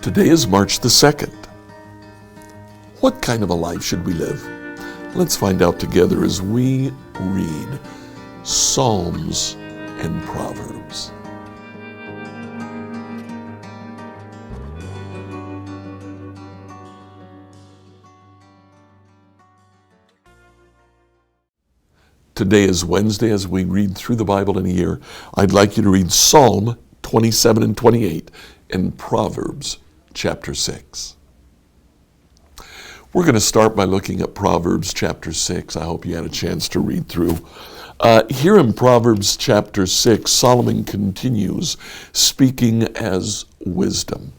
Today is March the 2nd. What kind of a life should we live? Let's find out together as we read Psalms and Proverbs. Today is Wednesday. As we read through the Bible in a year, I'd like you to read Psalm 27 and 28 and Proverbs chapter 6. We're going to start by looking at Proverbs chapter 6. I hope you had a chance to read through. Here in Proverbs chapter 6, Solomon continues speaking as wisdom.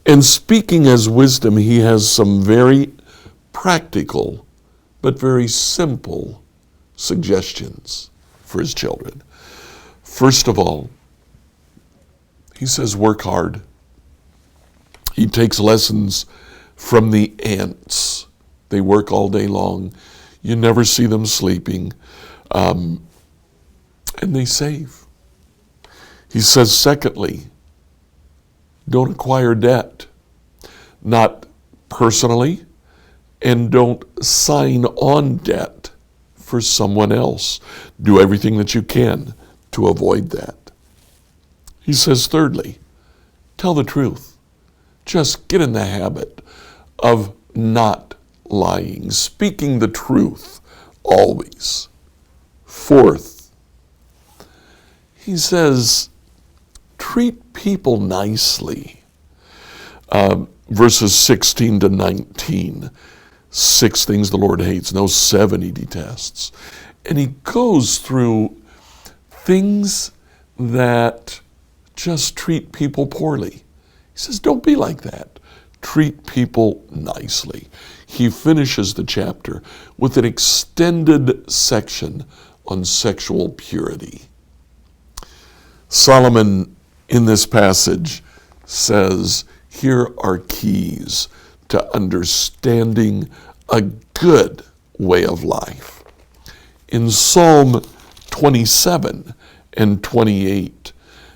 And speaking as wisdom, he has some very practical but very simple suggestions for his children. First of all, he says, work hard. He takes lessons from the ants. They work all day long. You never see them sleeping. And they save. He says, secondly, don't acquire debt. Not personally, and don't sign on debt for someone else. Do everything that you can to avoid that. He says, thirdly, tell the truth. Just get in the habit of not lying, speaking the truth always. Fourth, he says, treat people nicely. Verses 16 to 19. 6 things the Lord hates, no 7 he detests. And he goes through things that just treat people poorly. He says, don't be like that. Treat people nicely. He finishes the chapter with an extended section on sexual purity. Solomon, in this passage, says, here are keys to understanding a good way of life. In Psalm 27 and 28,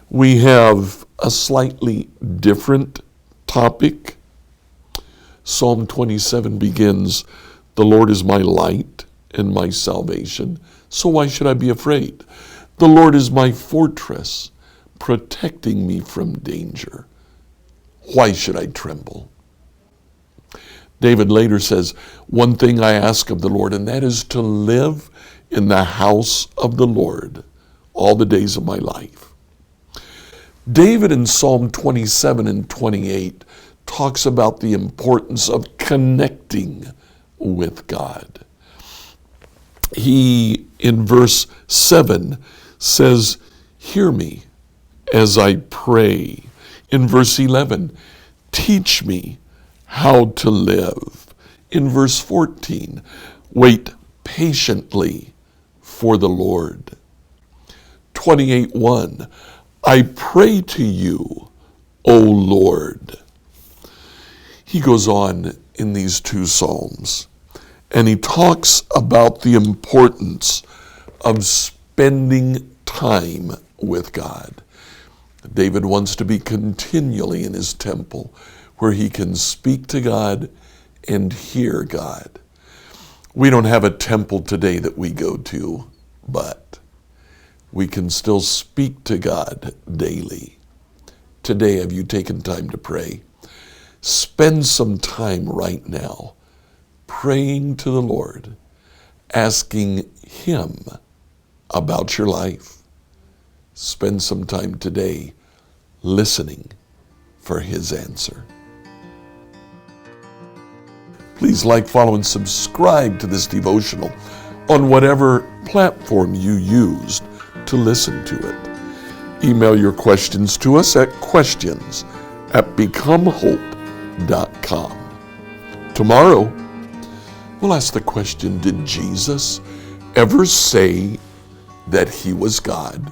we have a slightly different topic. Psalm 27 begins, the Lord is my light and my salvation, so why should I be afraid? The Lord is my fortress, protecting me from danger. Why should I tremble? David later says, one thing I ask of the Lord, and that is to live in the house of the Lord all the days of my life. David in Psalm 27 and 28 talks about the importance of connecting with God. He, in verse 7, says, hear me as I pray. In verse 11, teach me how to live. In verse 14, wait patiently for the Lord. 28:1, I pray to you, O Lord. He goes on in these 2 Psalms, and he talks about the importance of spending time with God. David wants to be continually in his temple, where he can speak to God and hear God. We don't have a temple today that we go to, but we can still speak to God daily. Today, have you taken time to pray? Spend some time right now praying to the Lord, asking Him about your life. Spend some time today listening for His answer. Please like, follow, and subscribe to this devotional on whatever platform you used to listen to it. Email your questions to us at questions@becomehope.com. Tomorrow, we'll ask the question, did Jesus ever say that He was God?